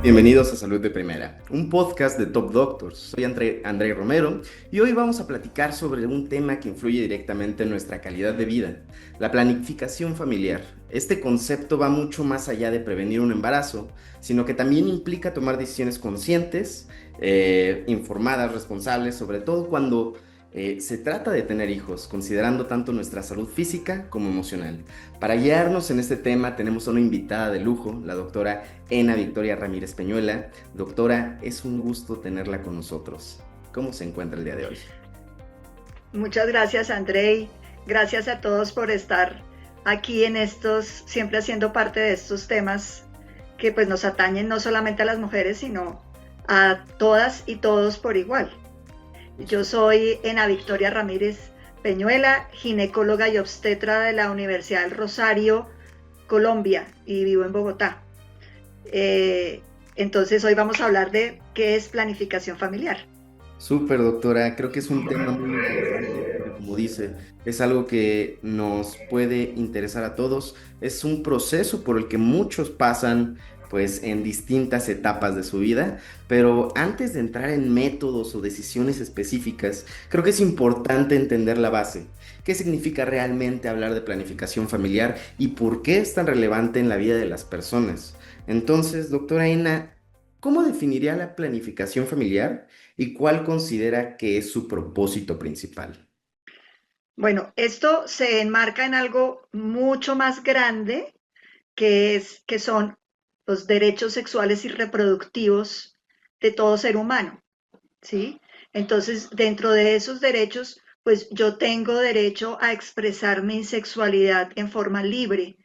Bienvenidos a Salud de Primera, un podcast de Top Doctors. Soy André Romero y hoy vamos a platicar sobre un tema que influye directamente en nuestra calidad de vida, la planificación familiar. Este concepto va mucho más allá de prevenir un embarazo, sino que también implica tomar decisiones conscientes, informadas, responsables, sobre todo cuando se trata de tener hijos, considerando tanto nuestra salud física como emocional. Para guiarnos en este tema tenemos a una invitada de lujo, la doctora Ena Victoria Ramírez Peñuela. Doctora, es un gusto tenerla con nosotros. ¿Cómo se encuentra el día de hoy? Muchas gracias, Andrei. Gracias a todos por estar aquí en estos, siempre haciendo parte de estos temas que pues nos atañen no solamente a las mujeres, sino a todas y todos por igual. Yo soy Ena Victoria Ramírez Peñuela, ginecóloga y obstetra de la Universidad del Rosario, Colombia, y vivo en Bogotá. Entonces hoy vamos a hablar de qué es planificación familiar. Súper, doctora. Creo que es un tema muy interesante porque, como dice, es algo que nos puede interesar a todos. Es un proceso por el que muchos pasan, pues, en distintas etapas de su vida. Pero antes de entrar en métodos o decisiones específicas, creo que es importante entender la base. ¿Qué significa realmente hablar de planificación familiar y por qué es tan relevante en la vida de las personas? Entonces, doctora Ena, ¿cómo definiría la planificación familiar? ¿Y cuál considera que es su propósito principal? Bueno, esto se enmarca en algo mucho más grande que son los derechos sexuales y reproductivos de todo ser humano, ¿sí? Entonces, dentro de esos derechos, pues yo tengo derecho a expresar mi sexualidad en forma libre,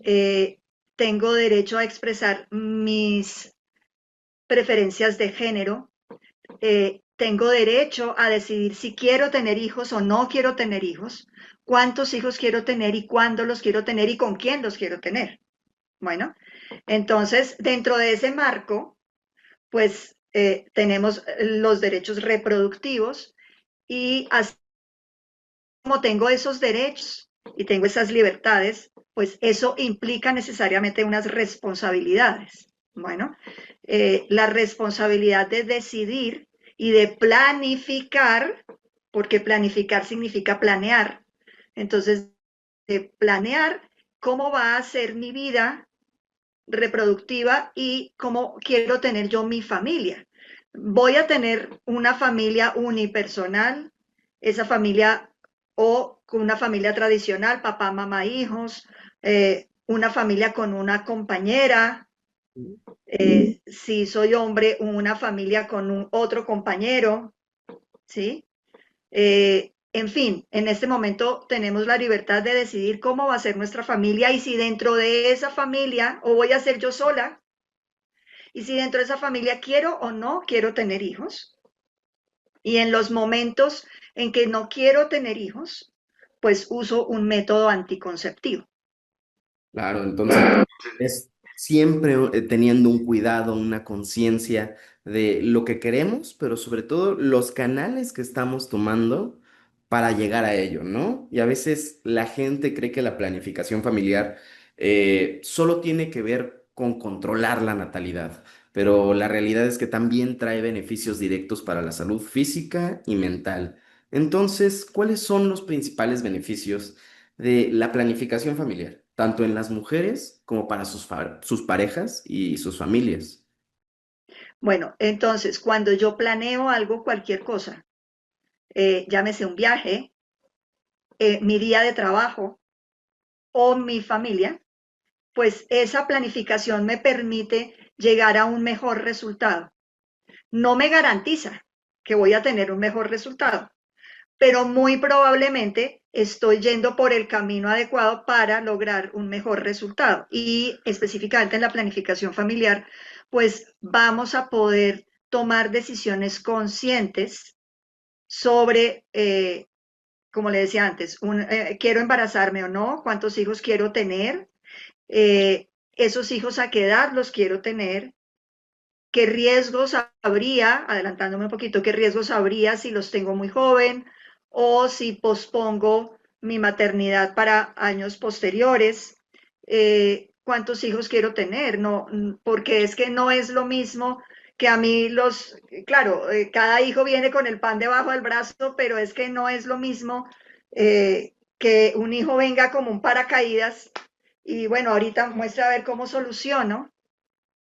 eh, tengo derecho a expresar mis preferencias de género, tengo derecho a decidir si quiero tener hijos o no quiero tener hijos, cuántos hijos quiero tener y cuándo los quiero tener y con quién los quiero tener. Bueno, entonces, dentro de ese marco, pues tenemos los derechos reproductivos y así como tengo esos derechos y tengo esas libertades, pues eso implica necesariamente unas responsabilidades. Bueno, la responsabilidad de decidir y de planificar, porque planificar significa planear. Entonces, de planear cómo va a ser mi vida reproductiva y cómo quiero tener yo mi familia. Voy a tener una familia unipersonal, esa familia o una familia tradicional, papá, mamá, hijos, una familia con una compañera, si soy hombre, una familia con un otro compañero, ¿sí? En fin, en este momento tenemos la libertad de decidir cómo va a ser nuestra familia y si dentro de esa familia o voy a ser yo sola y si dentro de esa familia quiero o no quiero tener hijos. Y en los momentos en que no quiero tener hijos, pues uso un método anticonceptivo. Claro, entonces es siempre teniendo un cuidado, una conciencia de lo que queremos, pero sobre todo los canales que estamos tomando para llegar a ello, ¿no? Y a veces la gente cree que la planificación familiar solo tiene que ver con controlar la natalidad, pero la realidad es que también trae beneficios directos para la salud física y mental. Entonces, ¿cuáles son los principales beneficios de la planificación familiar, tanto en las mujeres como para sus parejas y sus familias? Bueno, entonces cuando yo planeo algo, cualquier cosa, llámese un viaje, mi día de trabajo o mi familia, pues esa planificación me permite llegar a un mejor resultado. No me garantiza que voy a tener un mejor resultado, pero muy probablemente estoy yendo por el camino adecuado para lograr un mejor resultado. Y específicamente en la planificación familiar, pues vamos a poder tomar decisiones conscientes sobre, como le decía antes, quiero embarazarme o no, cuántos hijos quiero tener, esos hijos a qué edad los quiero tener, qué riesgos habría, adelantándome un poquito, qué riesgos habría si los tengo muy joven o si pospongo mi maternidad para años posteriores. cuántos hijos quiero tener, no, porque es que no es lo mismo que a mí claro, cada hijo viene con el pan debajo del brazo, pero es que no es lo mismo que un hijo venga como un paracaídas y bueno, ahorita muestra a ver cómo soluciono,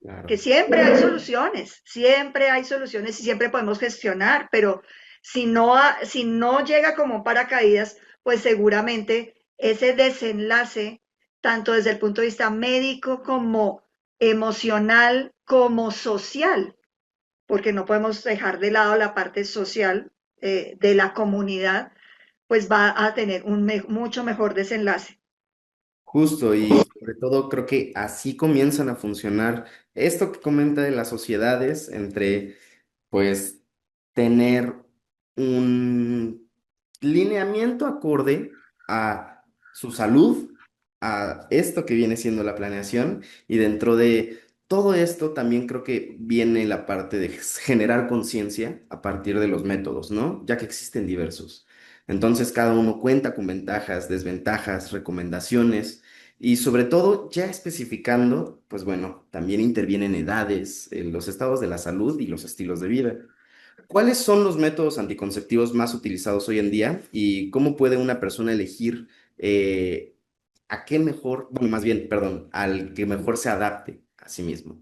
que Claro. siempre hay soluciones y siempre podemos gestionar, pero si no llega como un paracaídas, pues seguramente ese desenlace, tanto desde el punto de vista médico como emocional, como social, porque no podemos dejar de lado la parte social de la comunidad, pues va a tener mucho mejor desenlace. Justo, y sobre todo creo que así comienzan a funcionar esto que comenta de las sociedades entre, pues, tener un lineamiento acorde a su salud, a esto que viene siendo la planeación, y dentro de todo esto también creo que viene la parte de generar conciencia a partir de los métodos, ¿no? Ya que existen diversos. Entonces cada uno cuenta con ventajas, desventajas, recomendaciones. Y sobre todo, ya especificando, pues bueno, también intervienen edades, los estados de la salud y los estilos de vida. ¿Cuáles son los métodos anticonceptivos más utilizados hoy en día y cómo puede una persona elegir a qué mejor, bueno, más bien, perdón, al que mejor se adapte a sí mismo?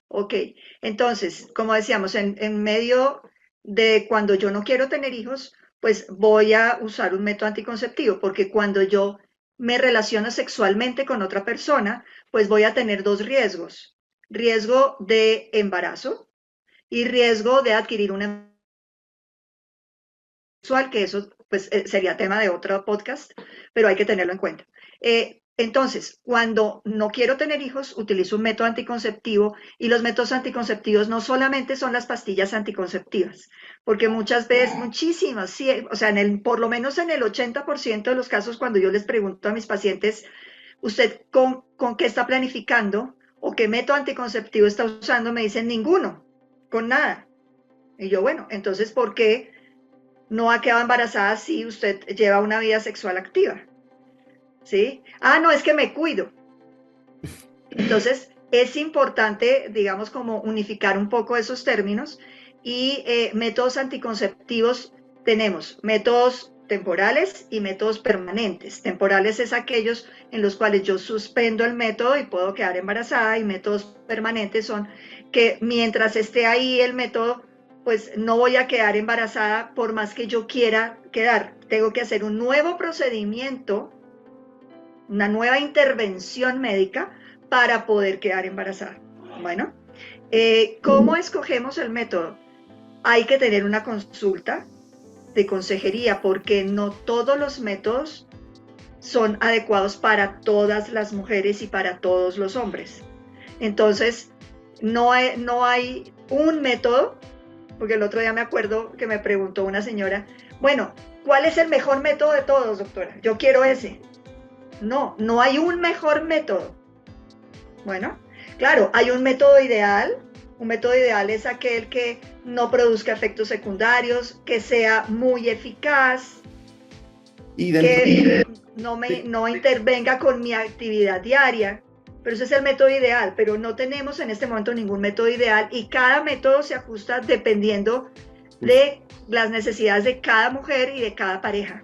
Ok, entonces, como decíamos, en medio de cuando yo no quiero tener hijos, pues voy a usar un método anticonceptivo, porque cuando yo me relaciono sexualmente con otra persona, pues voy a tener dos riesgos: riesgo de embarazo y riesgo de adquirir una sexual, que eso pues sería tema de otro podcast, pero hay que tenerlo en cuenta. Entonces, cuando no quiero tener hijos, utilizo un método anticonceptivo y los métodos anticonceptivos no solamente son las pastillas anticonceptivas, porque muchas veces, muchísimas, sí, o sea, por lo menos en el 80% de los casos, cuando yo les pregunto a mis pacientes, ¿usted con qué está planificando o qué método anticonceptivo está usando? Me dicen ninguno, con nada. Y yo, bueno, entonces, ¿por qué no ha quedado embarazada si usted lleva una vida sexual activa? ¿Sí? Ah, no, es que me cuido. Entonces, es importante, digamos, como unificar un poco esos términos y métodos anticonceptivos tenemos métodos temporales y métodos permanentes. Temporales es aquellos en los cuales yo suspendo el método y puedo quedar embarazada, y métodos permanentes son que mientras esté ahí el método, pues no voy a quedar embarazada por más que yo quiera quedar. Tengo que hacer un nuevo procedimiento, una nueva intervención médica para poder quedar embarazada. Bueno, ¿cómo escogemos el método? Hay que tener una consulta de consejería, porque no todos los métodos son adecuados para todas las mujeres y para todos los hombres. Entonces, no hay un método, porque el otro día me acuerdo que me preguntó una señora, bueno, ¿cuál es el mejor método de todos, doctora? Yo quiero ese. No, no hay un mejor método. Bueno, claro, hay un método ideal. Un método ideal es aquel que no produzca efectos secundarios, que sea muy eficaz, Y dentro que de, no intervenga con mi actividad diaria. Pero ese es el método ideal, pero no tenemos en este momento ningún método ideal y cada método se ajusta dependiendo de las necesidades de cada mujer y de cada pareja.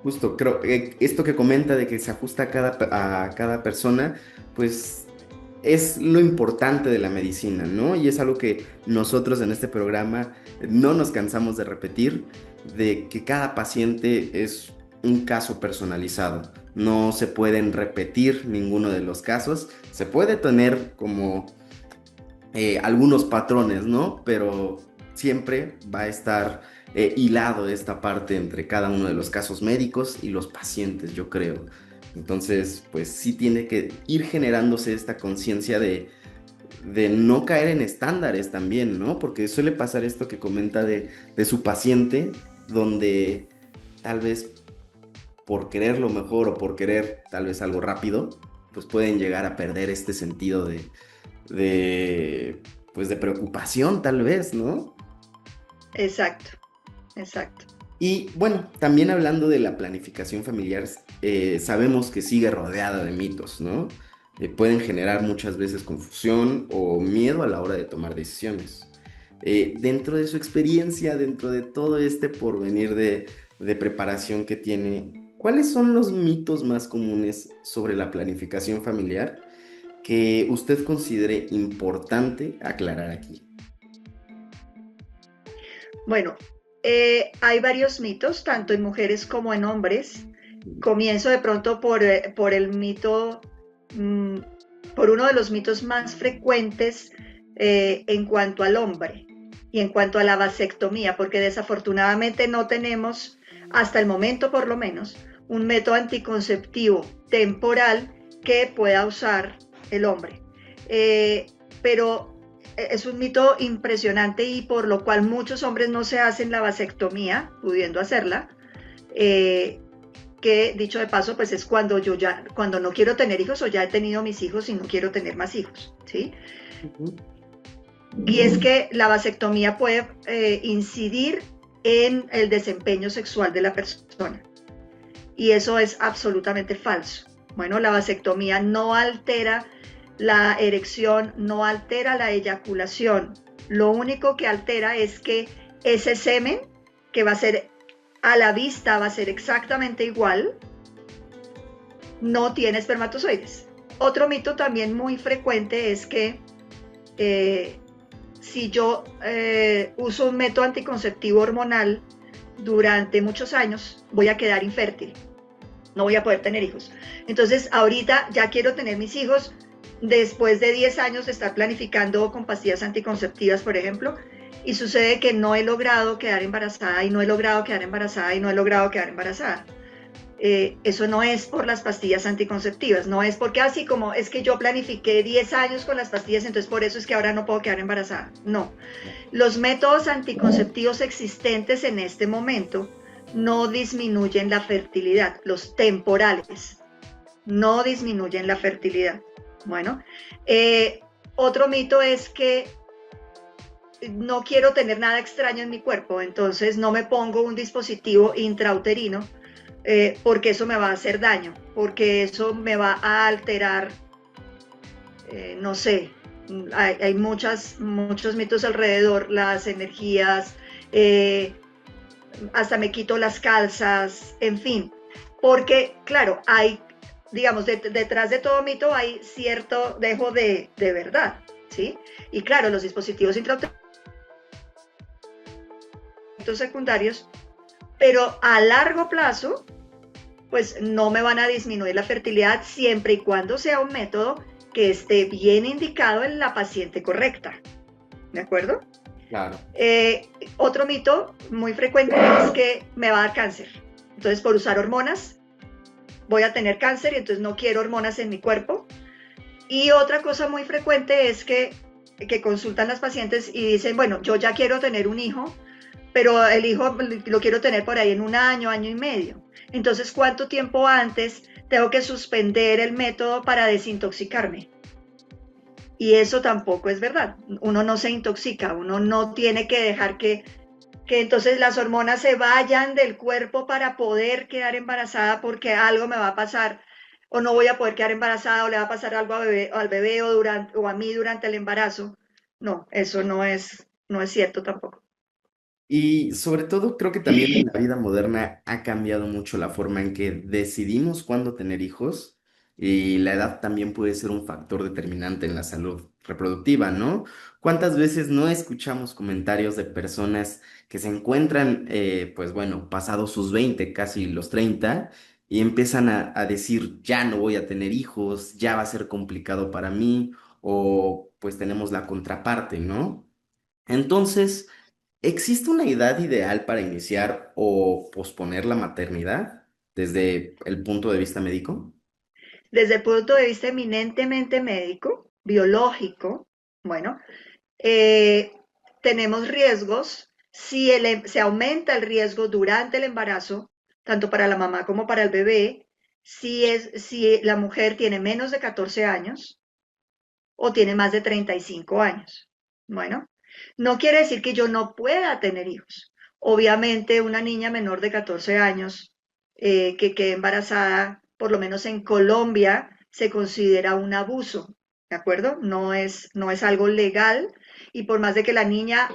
justo, creo que esto que comenta de que se ajusta a cada persona, pues es lo importante de la medicina, ¿no? Y es algo que nosotros en este programa no nos cansamos de repetir, de que cada paciente es un caso personalizado. No se pueden repetir ninguno de los casos. Se puede tener como algunos patrones, ¿no? Pero siempre va a estar hilado esta parte entre cada uno de los casos médicos y los pacientes, yo creo. Entonces, pues sí tiene que ir generándose esta conciencia de no caer en estándares también, ¿no? Porque suele pasar esto que comenta de su paciente, donde tal vez por querer lo mejor o por querer tal vez algo rápido, pues pueden llegar a perder este sentido de, pues de preocupación tal vez, ¿no? Exacto, exacto. Y bueno, también hablando de la planificación familiar, sabemos que sigue rodeada de mitos, ¿no? pueden generar muchas veces confusión o miedo a la hora de tomar decisiones. Dentro de su experiencia, dentro de todo este porvenir de preparación que tiene, ¿cuáles son los mitos más comunes sobre la planificación familiar que usted considere importante aclarar aquí? Bueno, hay varios mitos, tanto en mujeres como en hombres. Comienzo de pronto por el mito, mm, por uno de los mitos más frecuentes en cuanto al hombre y en cuanto a la vasectomía, porque desafortunadamente no tenemos, hasta el momento por lo menos, un método anticonceptivo temporal que pueda usar el hombre. Eh, pero es un mito impresionante y por lo cual muchos hombres no se hacen la vasectomía, pudiendo hacerla. Eh, que dicho de paso, pues es cuando no quiero tener hijos o ya he tenido mis hijos y no quiero tener más hijos, ¿sí? Ujú. Y es que la vasectomía puede incidir en el desempeño sexual de la persona. Y eso es absolutamente falso. Bueno, la vasectomía no altera la erección, no altera la eyaculación. Lo único que altera es que ese semen, que va a ser a la vista, va a ser exactamente igual, no tiene espermatozoides. Otro mito también muy frecuente es que eh, si yo uso un método anticonceptivo hormonal durante muchos años, voy a quedar infértil, no voy a poder tener hijos. Entonces, ahorita ya quiero tener mis hijos después de 10 años de estar planificando con pastillas anticonceptivas, por ejemplo, y sucede que no he logrado quedar embarazada y no he logrado quedar embarazada y no he logrado quedar embarazada. Eso no es por las pastillas anticonceptivas, no es porque así como es que yo planifiqué 10 años con las pastillas, entonces por eso es que ahora no puedo quedar embarazada. No, los métodos anticonceptivos existentes en este momento no disminuyen la fertilidad, los temporales no disminuyen la fertilidad. Bueno, otro mito es que no quiero tener nada extraño en mi cuerpo, entonces no me pongo un dispositivo intrauterino porque eso me va a hacer daño, porque eso me va a alterar, no sé, hay muchos mitos alrededor, las energías, hasta me quito las calzas, en fin, porque claro, hay, digamos, detrás de todo mito hay cierto dejo de verdad, ¿sí? Y claro, los dispositivos intrauterinos secundarios, pero a largo plazo pues no me van a disminuir la fertilidad siempre y cuando sea un método que esté bien indicado en la paciente correcta. ¿De acuerdo? Claro. Otro mito muy frecuente es que me va a dar cáncer. Entonces, por usar hormonas, voy a tener cáncer y entonces no quiero hormonas en mi cuerpo. Y otra cosa muy frecuente es que consultan las pacientes y dicen, bueno, yo ya quiero tener un hijo, pero el hijo lo quiero tener por ahí en un año, año y medio. Entonces, ¿cuánto tiempo antes tengo que suspender el método para desintoxicarme? Y eso tampoco es verdad. Uno no se intoxica, uno no tiene que dejar que entonces las hormonas se vayan del cuerpo para poder quedar embarazada porque algo me va a pasar o no voy a poder quedar embarazada o le va a pasar algo al bebé o a mí durante el embarazo. No, eso no es cierto tampoco. Y sobre todo creo que también en la vida moderna ha cambiado mucho la forma en que decidimos cuándo tener hijos y la edad también puede ser un factor determinante en la salud reproductiva, ¿no? ¿Cuántas veces no escuchamos comentarios de personas que se encuentran, pues bueno, pasados sus 20 casi los 30 y empiezan a decir, ya no voy a tener hijos, ya va a ser complicado para mí, o pues tenemos la contraparte, ¿no? Entonces, ¿existe una edad ideal para iniciar o posponer la maternidad desde el punto de vista médico? Desde el punto de vista eminentemente médico, biológico, bueno, eh, tenemos riesgos. Si se aumenta el riesgo durante el embarazo, tanto para la mamá como para el bebé, si la mujer tiene menos de 14 años o tiene más de 35 años. Bueno, no quiere decir que yo no pueda tener hijos. Obviamente, una niña menor de 14 años que quede embarazada, por lo menos en Colombia, se considera un abuso, ¿de acuerdo? No es algo legal y por más de que la niña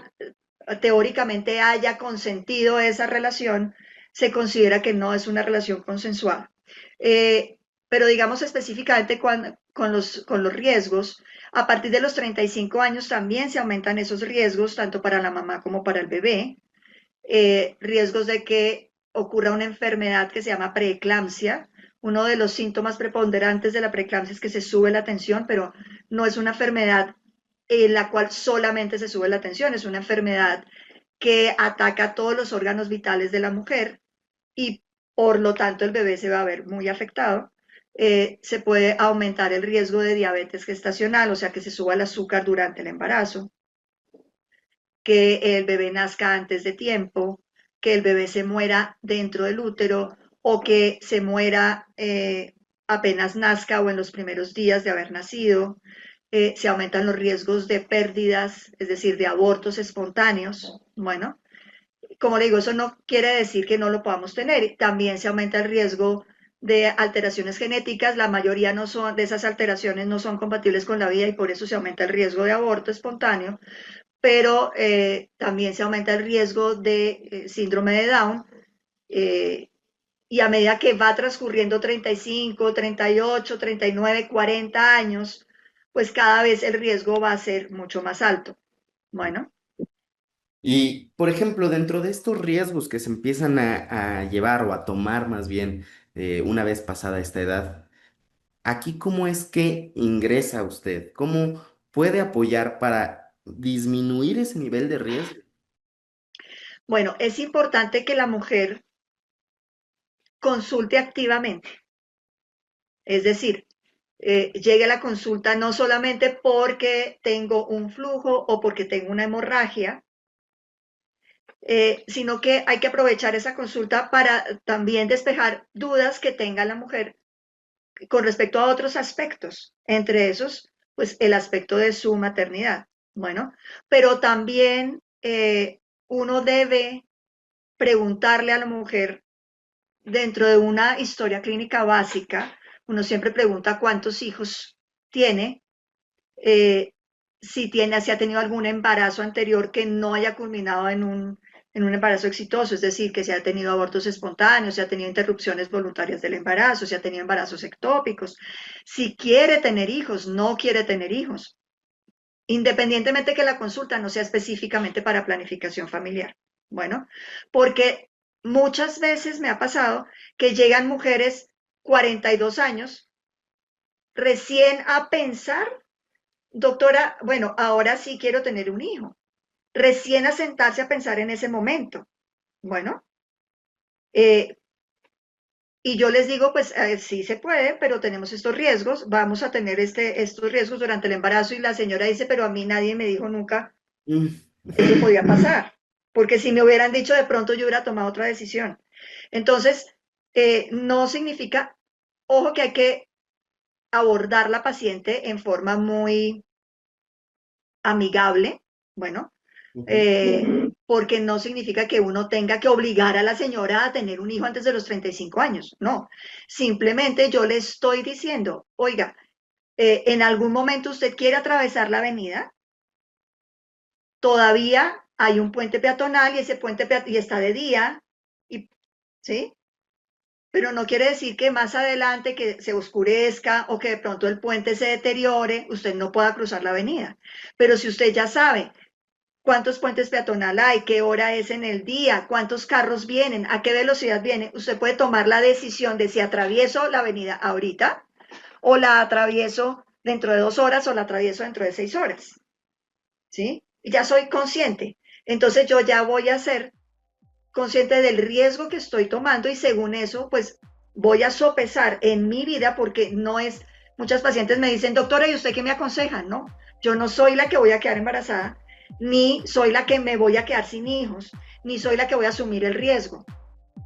teóricamente haya consentido esa relación, se considera que no es una relación consensual. Pero digamos específicamente con los riesgos, a partir de los 35 años también se aumentan esos riesgos, tanto para la mamá como para el bebé. Riesgos de que ocurra una enfermedad que se llama preeclampsia. Uno de los síntomas preponderantes de la preeclampsia es que se sube la tensión, pero no es una enfermedad en la cual solamente se sube la tensión, es una enfermedad que ataca todos los órganos vitales de la mujer y por lo tanto el bebé se va a ver muy afectado. Se puede aumentar el riesgo de diabetes gestacional, o sea que se suba el azúcar durante el embarazo, que el bebé nazca antes de tiempo, que el bebé se muera dentro del útero o que se muera apenas nazca o en los primeros días de haber nacido. Se aumentan los riesgos de pérdidas, es decir, de abortos espontáneos. Bueno, como le digo, eso no quiere decir que no lo podamos tener. También se aumenta el riesgo de alteraciones genéticas. La mayoría no son, de esas alteraciones no son compatibles con la vida y por eso se aumenta el riesgo de aborto espontáneo. Pero también se aumenta el riesgo de síndrome de Down. Y a medida que va transcurriendo 35, 38, 39, 40 años, pues cada vez el riesgo va a ser mucho más alto. Bueno. Y, por ejemplo, dentro de estos riesgos que se empiezan a llevar o a tomar más bien una vez pasada esta edad, aquí cómo es que ingresa usted, cómo puede apoyar para disminuir ese nivel de riesgo. Bueno, es importante que la mujer consulte activamente, es decir, llegue a la consulta no solamente porque tengo un flujo o porque tengo una hemorragia, sino que hay que aprovechar esa consulta para también despejar dudas que tenga la mujer con respecto a otros aspectos, entre esos, pues el aspecto de su maternidad. Bueno, pero también uno debe preguntarle a la mujer dentro de una historia clínica básica, uno siempre pregunta cuántos hijos tiene, eh, si ha tenido algún embarazo anterior que no haya culminado en un embarazo exitoso, es decir, que se ha tenido abortos espontáneos, se ha tenido interrupciones voluntarias del embarazo, se ha tenido embarazos ectópicos, si quiere tener hijos, no quiere tener hijos, independientemente que la consulta no sea específicamente para planificación familiar. Bueno, porque muchas veces me ha pasado que llegan mujeres 42 años recién a pensar, doctora, bueno, ahora sí quiero tener un hijo, recién a sentarse a pensar en ese momento. Bueno, eh, y yo les digo, pues sí se puede, pero tenemos estos riesgos, vamos a tener estos riesgos durante el embarazo y la señora dice, pero a mí nadie me dijo nunca Mm. eso podía pasar, porque si me hubieran dicho de pronto yo hubiera tomado otra decisión. Entonces, no significa, ojo que hay que abordar la paciente en forma muy amigable, bueno, Ujú. porque no significa que uno tenga que obligar a la señora a tener un hijo antes de los 35 años, no, simplemente yo le estoy diciendo, oiga, en algún momento usted quiere atravesar la avenida, todavía hay un puente peatonal y ese y está de día, y, ¿sí? Pero no quiere decir que más adelante que se oscurezca o que de pronto el puente se deteriore, usted no pueda cruzar la avenida. Pero si usted ya sabe cuántos puentes peatonal hay, qué hora es en el día, cuántos carros vienen, a qué velocidad vienen, usted puede tomar la decisión de si atravieso la avenida ahorita o la atravieso dentro de 2 horas o la atravieso dentro de 6 horas. ¿Sí? Ya soy consciente. Entonces yo ya voy a ser consciente del riesgo que estoy tomando y según eso, pues voy a sopesar en mi vida porque no es, muchas pacientes me dicen, doctora, ¿y usted qué me aconseja? No, yo no soy la que voy a quedar embarazada, ni soy la que me voy a quedar sin hijos, ni soy la que voy a asumir el riesgo,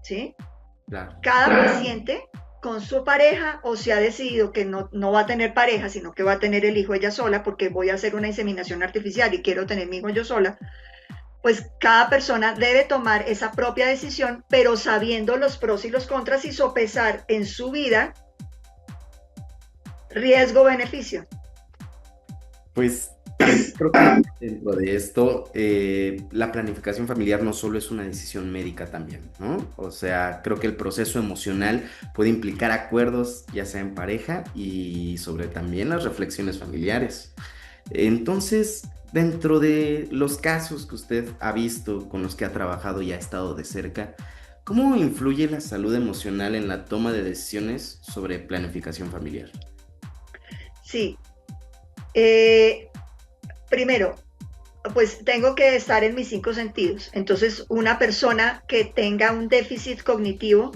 ¿sí? Claro. Cada paciente con su pareja o se ha decidido que no va a tener pareja, sino que va a tener el hijo ella sola porque voy a hacer una inseminación artificial y quiero tener mi hijo yo sola, pues cada persona debe tomar esa propia decisión, pero sabiendo los pros y los contras y sopesar en su vida Riesgo-beneficio. Pues también creo que dentro de esto, la planificación familiar no solo es una decisión médica también, ¿no? O sea, creo que el proceso emocional puede implicar acuerdos, ya sea en pareja y sobre también las reflexiones familiares. Entonces, dentro de los casos que usted ha visto, con los que ha trabajado y ha estado de cerca, ¿cómo influye la salud emocional en la toma de decisiones sobre planificación familiar? Sí. Eh, Primero, pues tengo que estar en mis cinco sentidos. Entonces, una persona que tenga un déficit cognitivo,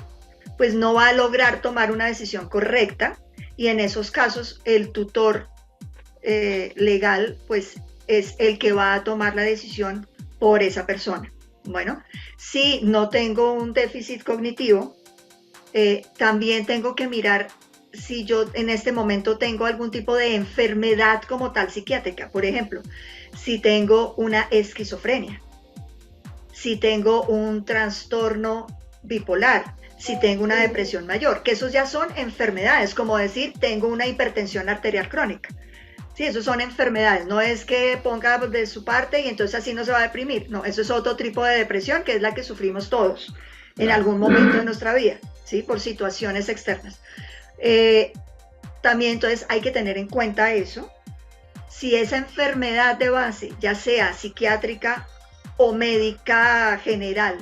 pues no va a lograr tomar una decisión correcta y en esos casos el tutor legal, pues es el que va a tomar la decisión por esa persona. Bueno, si no tengo un déficit cognitivo, también tengo que mirar si yo en este momento tengo algún tipo de enfermedad como tal psiquiátrica. Por ejemplo, si tengo una esquizofrenia, si tengo un trastorno bipolar, si tengo una depresión mayor, que esos ya son enfermedades, como decir, tengo una hipertensión arterial crónica. Sí, eso son enfermedades, no es que ponga de su parte y entonces así no se va a deprimir, no, eso es otro tipo de depresión que es la que sufrimos todos en Claro. algún momento de nuestra vida, ¿sí? Por situaciones externas. Eh, También entonces hay que tener en cuenta eso. Si esa enfermedad de base, ya sea psiquiátrica o médica general,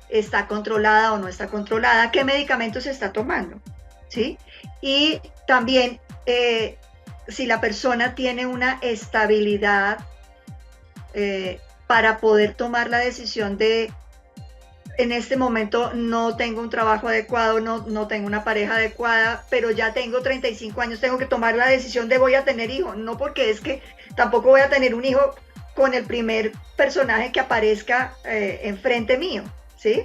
está controlada o no está controlada, qué medicamentos se está tomando, ¿sí? Y también si la persona tiene una estabilidad para poder tomar la decisión de en este momento no tengo un trabajo adecuado, no tengo una pareja adecuada, pero ya tengo 35 años, tengo que tomar la decisión de voy a tener hijo, no porque es que tampoco voy a tener un hijo con el primer personaje que aparezca enfrente mío, ¿sí?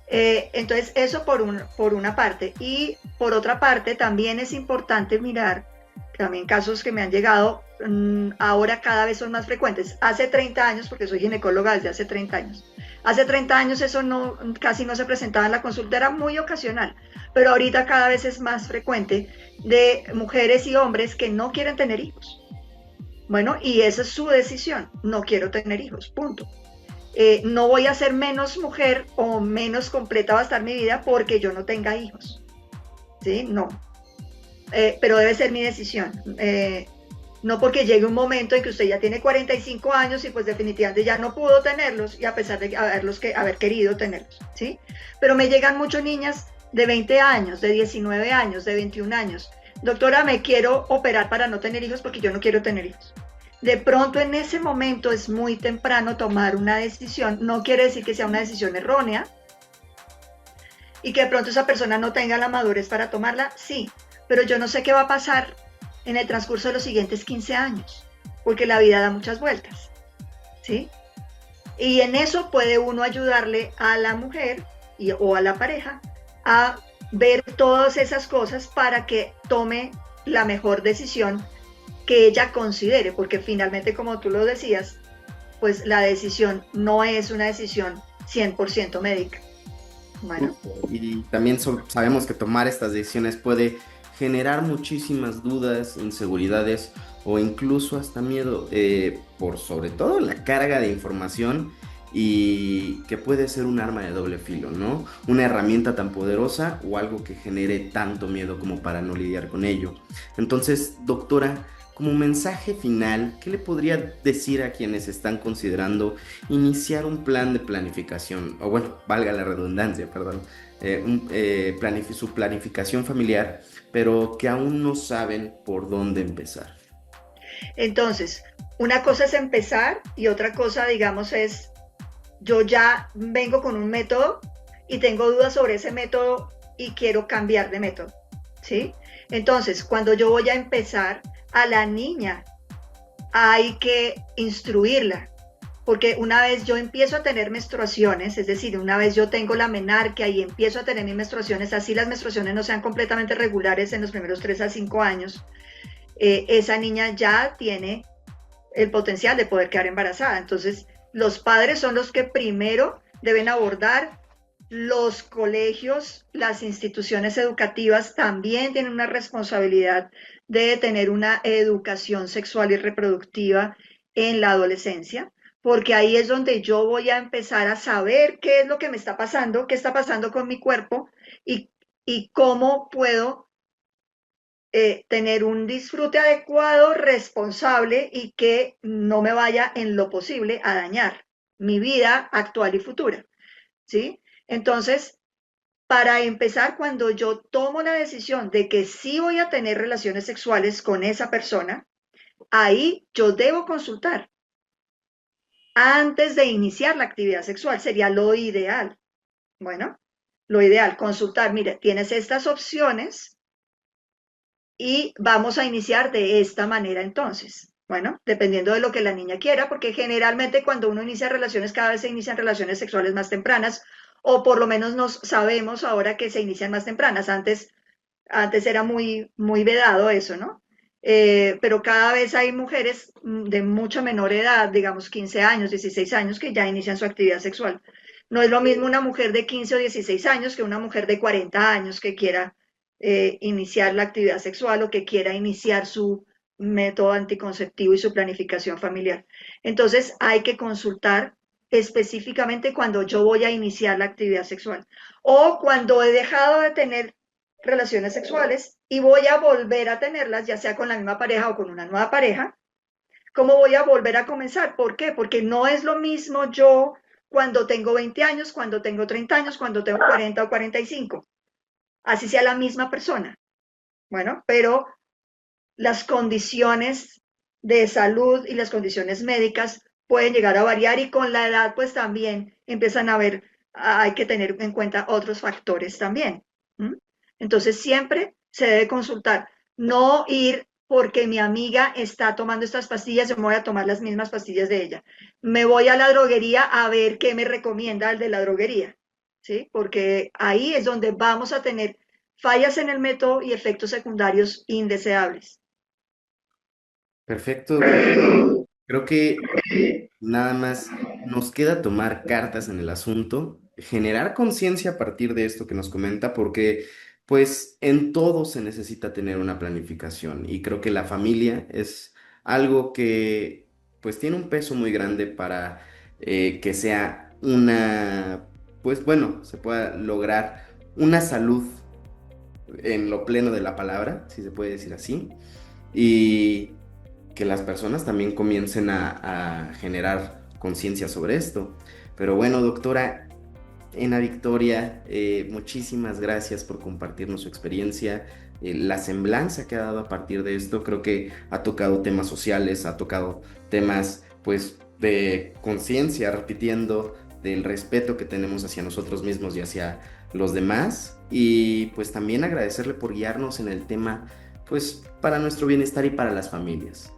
Entonces eso por una parte. Y por otra parte también es importante mirar, también casos que me han llegado, ahora cada vez son más frecuentes. Hace 30 años, porque soy ginecóloga desde hace 30 años, hace 30 años eso no, casi no se presentaba en la consulta, era muy ocasional, pero ahorita cada vez es más frecuente de mujeres y hombres que no quieren tener hijos. Bueno, y esa es su decisión, no quiero tener hijos, punto. No voy a ser menos mujer o menos completa va a estar mi vida porque yo no tenga hijos, ¿sí? No, pero debe ser mi decisión. No porque llegue un momento en que usted ya tiene 45 años y pues definitivamente ya no pudo tenerlos y a pesar de haber querido tenerlos, ¿sí? Pero me llegan muchas niñas de 20 años, de 19 años, de 21 años. Doctora, me quiero operar para no tener hijos porque yo no quiero tener hijos. De pronto en ese momento es muy temprano tomar una decisión, no quiere decir que sea una decisión errónea y que de pronto esa persona no tenga la madurez para tomarla, sí, pero yo no sé qué va a pasar en el transcurso de los siguientes 15 años, porque la vida da muchas vueltas, ¿sí? Y en eso puede uno ayudarle a la mujer o a la pareja a ver todas esas cosas para que tome la mejor decisión que ella considere, porque finalmente, como tú lo decías, pues la decisión no es una decisión 100% médica. Bueno. Y también sabemos que tomar estas decisiones puede generar muchísimas dudas, inseguridades o incluso hasta miedo, por sobre todo la carga de información y que puede ser un arma de doble filo, ¿no? Una herramienta tan poderosa o algo que genere tanto miedo como para no lidiar con ello. Entonces, doctora, como mensaje final, ¿qué le podría decir a quienes están considerando iniciar un plan de planificación? O bueno, valga la redundancia, perdón, su planificación familiar, pero que aún no saben por dónde empezar. Entonces, una cosa es empezar y otra cosa, digamos, es yo ya vengo con un método y tengo dudas sobre ese método y quiero cambiar de método, ¿sí? Entonces, cuando yo voy a empezar, a la niña hay que instruirla, porque una vez yo empiezo a tener menstruaciones, es decir, una vez yo tengo la menarquia y empiezo a tener mis menstruaciones, así las menstruaciones no sean completamente regulares en los primeros 3 a 5 años, esa niña ya tiene el potencial de poder quedar embarazada. Entonces, los padres son los que primero deben abordar los colegios, las instituciones educativas también tienen una responsabilidad de tener una educación sexual y reproductiva en la adolescencia, porque ahí es donde yo voy a empezar a saber qué es lo que me está pasando, qué está pasando con mi cuerpo y, y cómo puedo tener un disfrute adecuado, responsable y que no me vaya en lo posible a dañar mi vida actual y futura, ¿sí? Entonces, para empezar, cuando yo tomo la decisión de que sí voy a tener relaciones sexuales con esa persona, ahí yo debo consultar antes de iniciar la actividad sexual, sería lo ideal. Bueno, lo ideal, consultar, mire, tienes estas opciones y vamos a iniciar de esta manera entonces. Bueno, dependiendo de lo que la niña quiera, porque generalmente cuando uno inicia relaciones, cada vez se inician relaciones sexuales más tempranas, o por lo menos nos sabemos ahora que se inician más tempranas. Antes era muy vedado eso, ¿no? Pero cada vez hay mujeres de mucha menor edad, digamos 15 años, 16 años, que ya inician su actividad sexual. No es lo mismo una mujer de 15 o 16 años que una mujer de 40 años que quiera iniciar la actividad sexual o que quiera iniciar su método anticonceptivo y su planificación familiar. Entonces hay que consultar específicamente cuando yo voy a iniciar la actividad sexual o cuando he dejado de tener relaciones sexuales y voy a volver a tenerlas, ya sea con la misma pareja o con una nueva pareja, ¿cómo voy a volver a comenzar? ¿Por qué? Porque no es lo mismo yo cuando tengo 20 años, cuando tengo 30 años, cuando tengo 40 o 45, así sea la misma persona. Bueno, pero las condiciones de salud y las condiciones médicas pueden llegar a variar y con la edad pues también empiezan a ver, hay que tener en cuenta otros factores también. ¿Mm? Entonces siempre se debe consultar, no ir porque mi amiga está tomando estas pastillas, yo me voy a tomar las mismas pastillas de ella. Me voy a la droguería a ver qué me recomienda el de la droguería, ¿sí? Porque ahí es donde vamos a tener fallas en el método y efectos secundarios indeseables. Perfecto, doctor. Creo que nada más nos queda tomar cartas en el asunto, generar conciencia a partir de esto que nos comenta, porque pues en todo se necesita tener una planificación y creo que la familia es algo que pues tiene un peso muy grande para que sea una, pues bueno, se pueda lograr una salud en lo pleno de la palabra, si se puede decir así, y que las personas también comiencen a generar conciencia sobre esto. Pero bueno, doctora Ena Victoria, muchísimas gracias por compartirnos su experiencia. La semblanza que ha dado a partir de esto, creo que ha tocado temas sociales, ha tocado temas pues de conciencia, repitiendo del respeto que tenemos hacia nosotros mismos y hacia los demás. Y pues también agradecerle por guiarnos en el tema pues para nuestro bienestar y para las familias.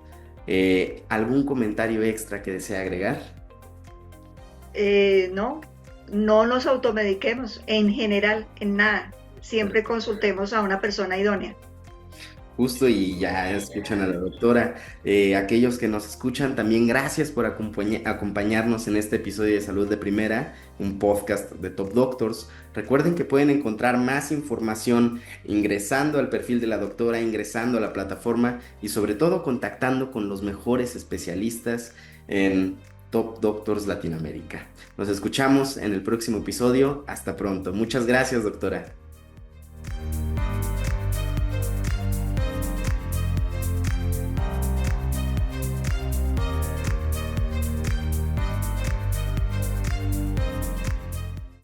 ¿Algún comentario extra que desea agregar? No, no nos automediquemos en general, en nada. Per- Siempre consultemos a una persona idónea. Justo y ya escuchan a la doctora. Aquellos que nos escuchan, también gracias por acompañarnos en este episodio de Salud de Primera, un podcast de Top Doctors. Recuerden que pueden encontrar más información ingresando al perfil de la doctora, ingresando a la plataforma y sobre todo contactando con los mejores especialistas en Top Doctors Latinoamérica. Nos escuchamos en el próximo episodio. Hasta pronto. Muchas gracias, doctora.